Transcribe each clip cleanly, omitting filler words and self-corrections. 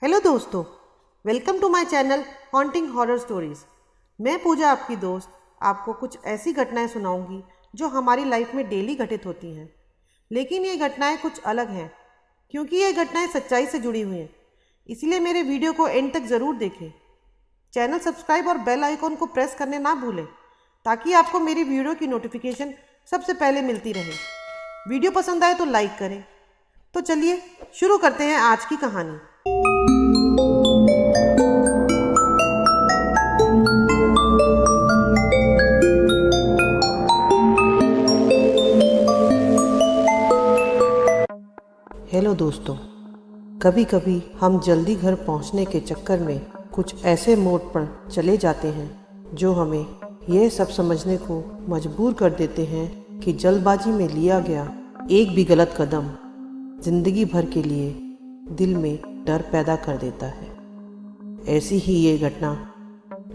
Hello दोस्तों, welcome to my channel haunting horror stories. मैं पूजा, आपकी दोस्त, आपको कुछ ऐसी घटनाएं सुनाऊंगी जो हमारी लाइफ में डेली घटित होती हैं। लेकिन ये घटनाएं कुछ अलग हैं क्योंकि ये घटनाएं सच्चाई से जुड़ी हुई हैं। इसलिए मेरे वीडियो को एंड तक ज़रूर देखें। चैनल सब्सक्राइब और बेल आइकॉन को प्रेस करने ना भूलें ताकि आपको मेरी वीडियो की नोटिफिकेशन सबसे पहले मिलती रहे। वीडियो पसंद आए तो लाइक करें। तो चलिए शुरू करते हैं आज की कहानी। हेलो दोस्तों, कभी कभी हम जल्दी घर पहुंचने के चक्कर में कुछ ऐसे मोड़ पर चले जाते हैं जो हमें यह सब समझने को मजबूर कर देते हैं कि जल्दबाजी में लिया गया एक भी गलत कदम जिंदगी भर के लिए दिल में डर पैदा कर देता है। ऐसी ही ये घटना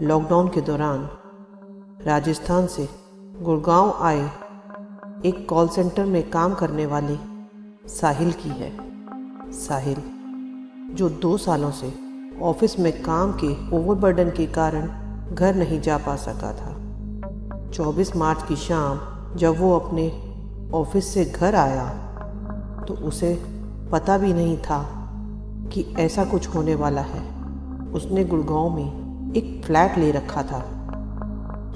लॉकडाउन के दौरान राजस्थान से गुड़गांव आए एक कॉल सेंटर में काम करने वाले साहिल की है। साहिल जो 2 सालों से ऑफिस में काम के ओवरबर्डन के कारण घर नहीं जा पा सका था। 24 मार्च की शाम जब वो अपने ऑफिस से घर आया तो उसे पता भी नहीं था कि ऐसा कुछ होने वाला है। उसने गुड़गांव में एक फ्लैट ले रखा था।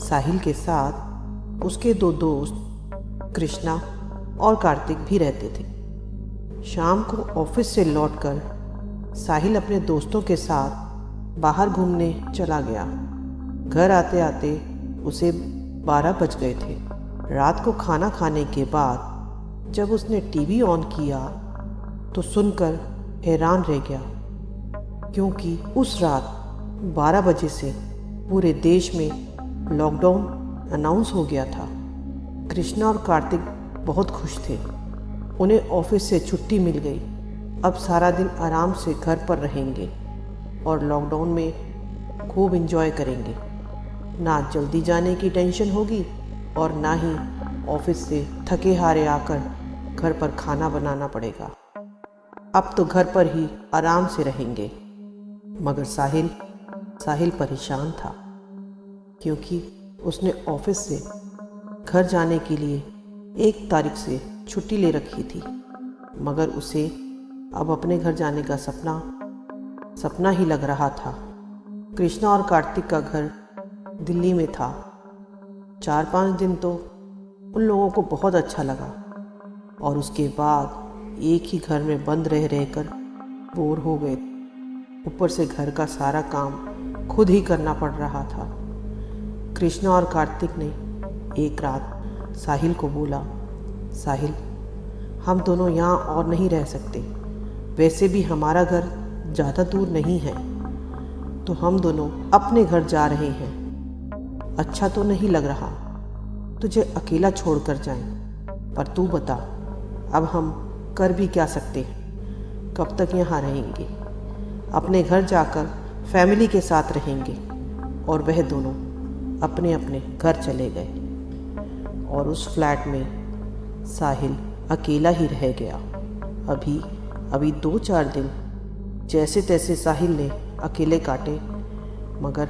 साहिल के साथ उसके 2 दोस्त कृष्णा और कार्तिक भी रहते थे। शाम को ऑफिस से लौटकर साहिल अपने दोस्तों के साथ बाहर घूमने चला गया। घर आते आते उसे 12 बज गए थे। रात को खाना खाने के बाद जब उसने टीवी ऑन किया तो सुनकर हैरान रह गया क्योंकि उस रात 12 बजे से पूरे देश में लॉकडाउन अनाउंस हो गया था। कृष्णा और कार्तिक बहुत खुश थे। उन्हें ऑफिस से छुट्टी मिल गई। अब सारा दिन आराम से घर पर रहेंगे और लॉकडाउन में खूब एंजॉय करेंगे। ना जल्दी जाने की टेंशन होगी और ना ही ऑफिस से थके हारे आकर घर पर खाना बनाना पड़ेगा। अब तो घर पर ही आराम से रहेंगे। मगर साहिल परेशान था क्योंकि उसने ऑफिस से घर जाने के लिए 1 तारीख से छुट्टी ले रखी थी। मगर उसे अब अपने घर जाने का सपना ही लग रहा था। कृष्णा और कार्तिक का घर दिल्ली में था। 4-5 दिन तो उन लोगों को बहुत अच्छा लगा और उसके बाद एक ही घर में बंद रहकर बोर हो गए। ऊपर से घर का सारा काम खुद ही करना पड़ रहा था। कृष्णा और कार्तिक ने एक रात साहिल को बोला, साहिल, हम दोनों यहाँ और नहीं रह सकते। वैसे भी हमारा घर ज़्यादा दूर नहीं है, तो हम दोनों अपने घर जा रहे हैं। अच्छा तो नहीं लग रहा तुझे अकेला छोड़कर जाएं, पर तू बता अब हम कर भी क्या सकते हैं। कब तक यहाँ रहेंगे? अपने घर जाकर फैमिली के साथ रहेंगे। और वह दोनों अपने अपने घर चले गए और उस फ्लैट में साहिल अकेला ही रह गया। अभी 2-4 दिन जैसे तैसे साहिल ने अकेले काटे, मगर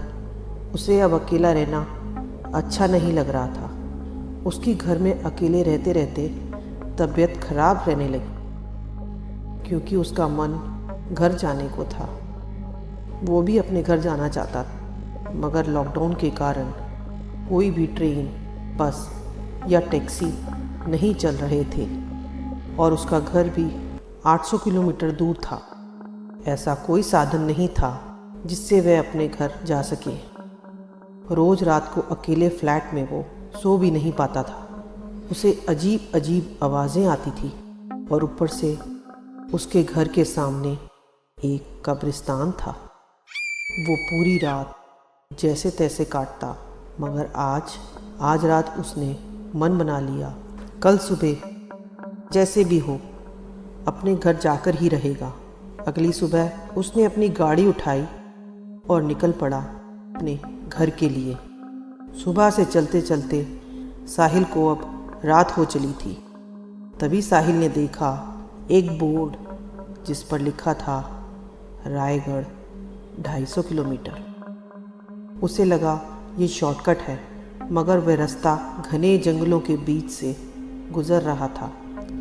उसे अब अकेला रहना अच्छा नहीं लग रहा था। उसकी घर में अकेले रहते रहते तबीयत खराब रहने लगी क्योंकि उसका मन घर जाने को था। वो भी अपने घर जाना चाहता था, मगर लॉकडाउन के कारण कोई भी ट्रेन, बस या टैक्सी नहीं चल रहे थे और उसका घर भी 800 किलोमीटर दूर था। ऐसा कोई साधन नहीं था जिससे वह अपने घर जा सके। रोज़ रात को अकेले फ्लैट में वो सो भी नहीं पाता था। उसे अजीब अजीब आवाज़ें आती थी और ऊपर से उसके घर के सामने एक कब्रिस्तान था। वो पूरी रात जैसे तैसे काटता, मगर आज रात उसने मन बना लिया, कल सुबह जैसे भी हो अपने घर जाकर ही रहेगा। अगली सुबह उसने अपनी गाड़ी उठाई और निकल पड़ा अपने घर के लिए। सुबह से चलते चलते साहिल को अब रात हो चली थी। तभी साहिल ने देखा एक बोर्ड जिस पर लिखा था रायगढ़ 250 किलोमीटर। उसे लगा ये शॉर्टकट है, मगर वह रास्ता घने जंगलों के बीच से गुजर रहा था।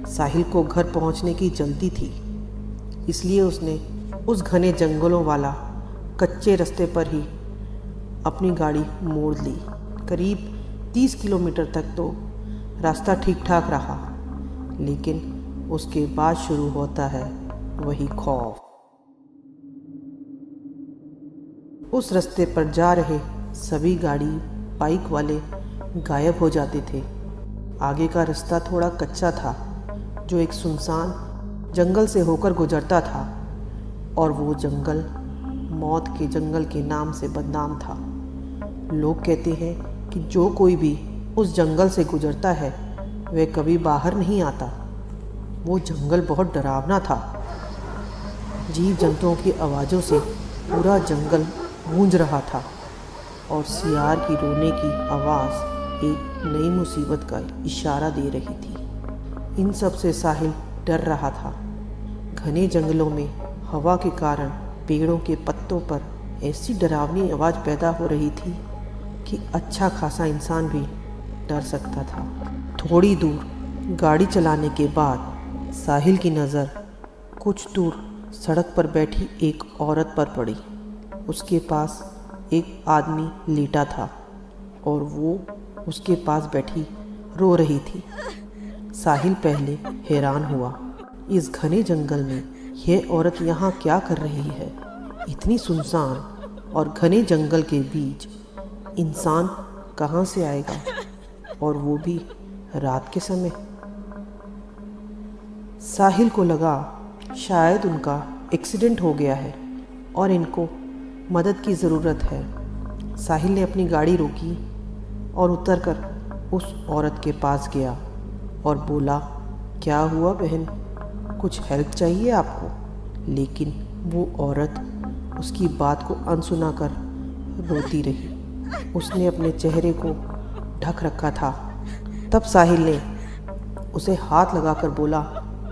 साहिल को घर पहुंचने की जल्दी थी, इसलिए उसने उस घने जंगलों वाला कच्चे रास्ते पर ही अपनी गाड़ी मोड़ ली। करीब 30 किलोमीटर तक तो रास्ता ठीक ठाक रहा, लेकिन उसके बाद शुरू होता है वही खौफ। उस रास्ते पर जा रहे सभी गाड़ी बाइक वाले गायब हो जाते थे। आगे का रास्ता थोड़ा कच्चा था, जो एक सुनसान जंगल से होकर गुजरता था, और वो जंगल मौत के जंगल के नाम से बदनाम था। लोग कहते हैं कि जो कोई भी उस जंगल से गुजरता है वह कभी बाहर नहीं आता। वो जंगल बहुत डरावना था। जीव जंतुओं की आवाज़ों से पूरा जंगल गूंज रहा था, और सियार की रोने की आवाज़ एक नई मुसीबत का इशारा दे रही थी। इन सब से साहिल डर रहा था। घने जंगलों में हवा के कारण पेड़ों के पत्तों पर ऐसी डरावनी आवाज़ पैदा हो रही थी कि अच्छा खासा इंसान भी डर सकता था। थोड़ी दूर गाड़ी चलाने के बाद साहिल की नज़र कुछ दूर सड़क पर बैठी एक औरत पर पड़ी। उसके पास एक आदमी लेटा था और वो उसके पास बैठी रो रही थी। साहिल पहले हैरान हुआ, इस घने जंगल में यह औरत यहाँ क्या कर रही है? इतनी सुनसान और घने जंगल के बीच इंसान कहाँ से आएगा, और वो भी रात के समय? साहिल को लगा शायद उनका एक्सीडेंट हो गया है और इनको मदद की ज़रूरत है। साहिल ने अपनी गाड़ी रोकी और उतरकर उस औरत के पास गया और बोला, क्या हुआ बहन, कुछ हेल्प चाहिए आपको? लेकिन वो औरत उसकी बात को अनसुना कर रोती रही। उसने अपने चेहरे को ढक रखा था। तब साहिल ने उसे हाथ लगाकर बोला,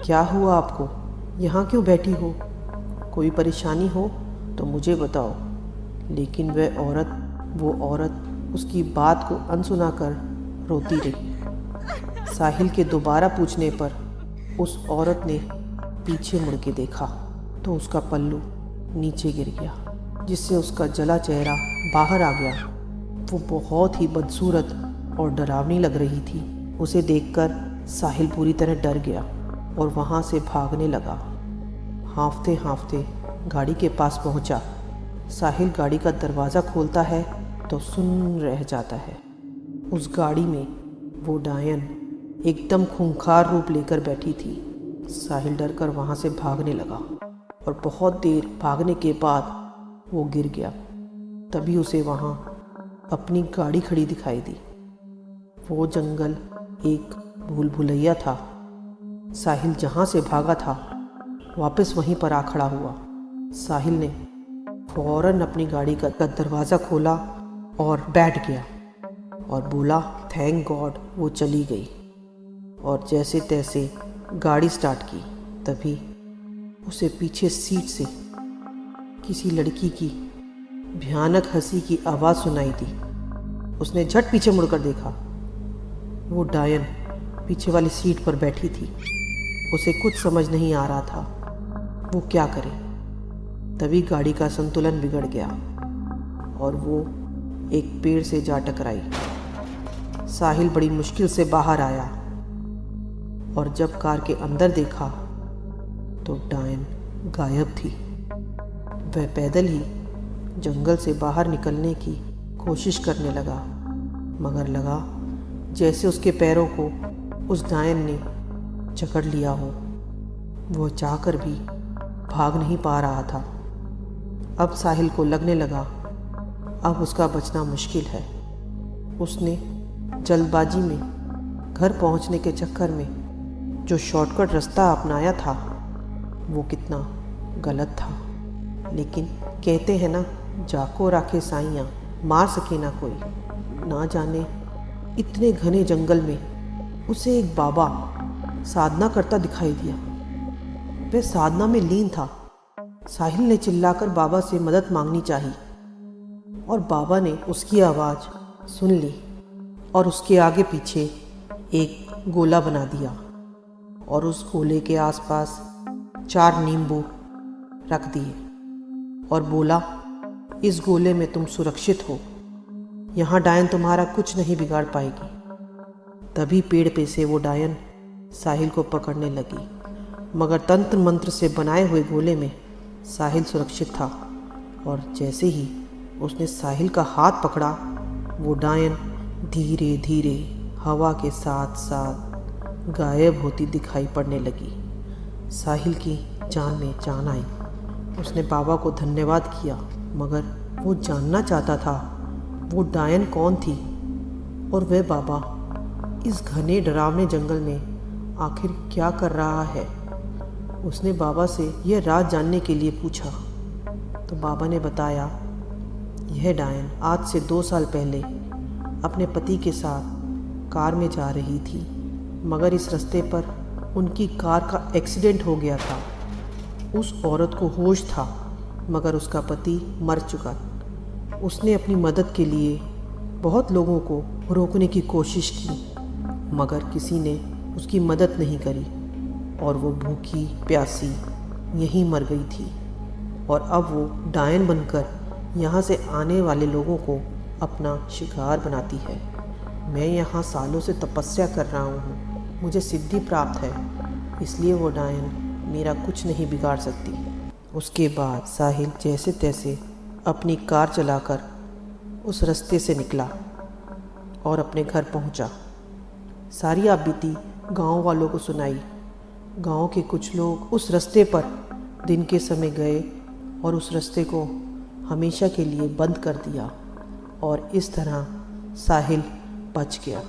क्या हुआ आपको? यहाँ क्यों बैठी हो? कोई परेशानी हो तो मुझे बताओ। लेकिन वो औरत उसकी बात को अनसुना कर रोती रही। साहिल के दोबारा पूछने पर उस औरत ने पीछे मुड़ के देखा तो उसका पल्लू नीचे गिर गया, जिससे उसका जला चेहरा बाहर आ गया। वो बहुत ही बदसूरत और डरावनी लग रही थी। उसे देखकर साहिल पूरी तरह डर गया और वहाँ से भागने लगा। हाँफते हाँफते गाड़ी के पास पहुँचा। साहिल गाड़ी का दरवाज़ा खोलता है तो सुन्न रह जाता है। उस गाड़ी में वो डायन एकदम खूंखार रूप लेकर बैठी थी। साहिल डर कर वहाँ से भागने लगा और बहुत देर भागने के बाद वो गिर गया। तभी उसे वहाँ अपनी गाड़ी खड़ी दिखाई दी। वो जंगल एक भूल भुलैया था। साहिल जहाँ से भागा था वापस वहीं पर आ खड़ा हुआ। साहिल ने फौरन अपनी गाड़ी का दरवाज़ा खोला और बैठ गया और बोला, थैंक गॉड वो चली गई। और जैसे तैसे गाड़ी स्टार्ट की, तभी उसे पीछे सीट से किसी लड़की की भयानक हंसी की आवाज़ सुनाई दी। उसने झट पीछे मुड़कर देखा। वो डायन पीछे वाली सीट पर बैठी थी। उसे कुछ समझ नहीं आ रहा था वो क्या करे। तभी गाड़ी का संतुलन बिगड़ गया और वो एक पेड़ से जा टकराई। साहिल बड़ी मुश्किल से बाहर आया और जब कार के अंदर देखा तो डायन गायब थी। वह पैदल ही जंगल से बाहर निकलने की कोशिश करने लगा, मगर लगा जैसे उसके पैरों को उस डायन ने जकड़ लिया हो। वो चाहकर भी भाग नहीं पा रहा था। अब साहिल को लगने लगा अब उसका बचना मुश्किल है। उसने जल्दबाजी में घर पहुंचने के चक्कर में जो शॉर्टकट रास्ता अपनाया था वो कितना गलत था। लेकिन कहते हैं ना, जाको राखे साइयाँ मार सके ना कोई। ना जाने इतने घने जंगल में उसे एक बाबा साधना करता दिखाई दिया। वह साधना में लीन था। साहिल ने चिल्लाकर बाबा से मदद मांगनी चाहिए और बाबा ने उसकी आवाज़ सुन ली और उसके आगे पीछे एक गोला बना दिया और उस गोले के आसपास 4 नींबू रख दिए और बोला, इस गोले में तुम सुरक्षित हो, यहाँ डायन तुम्हारा कुछ नहीं बिगाड़ पाएगी। तभी पेड़ पे से वो डायन साहिल को पकड़ने लगी, मगर तंत्र मंत्र से बनाए हुए गोले में साहिल सुरक्षित था और जैसे ही उसने साहिल का हाथ पकड़ा, वो डायन धीरे धीरे हवा के साथ साथ गायब होती दिखाई पड़ने लगी। साहिल की जान में जान आई। उसने बाबा को धन्यवाद किया, मगर वो जानना चाहता था वो डायन कौन थी और वह बाबा इस घने डरावने जंगल में आखिर क्या कर रहा है। उसने बाबा से यह राज जानने के लिए पूछा तो बाबा ने बताया, यह डायन आज से 2 साल पहले अपने पति के साथ कार में जा रही थी, मगर इस रास्ते पर उनकी कार का एक्सीडेंट हो गया था। उस औरत को होश था, मगर उसका पति मर चुका। उसने अपनी मदद के लिए बहुत लोगों को रोकने की कोशिश की, मगर किसी ने उसकी मदद नहीं करी और वो भूखी प्यासी यहीं मर गई थी। और अब वो डायन बनकर यहाँ से आने वाले लोगों को अपना शिकार बनाती है। मैं यहाँ सालों से तपस्या कर रहा हूँ, मुझे सिद्धि प्राप्त है, इसलिए वो डायन मेरा कुछ नहीं बिगाड़ सकती। उसके बाद साहिल जैसे तैसे अपनी कार चलाकर उस रास्ते से निकला और अपने घर पहुँचा। सारी आपबीती गांव वालों को सुनाई। गांव के कुछ लोग उस रास्ते पर दिन के समय गए और उस रास्ते को हमेशा के लिए बंद कर दिया और इस तरह साहिल बच गया।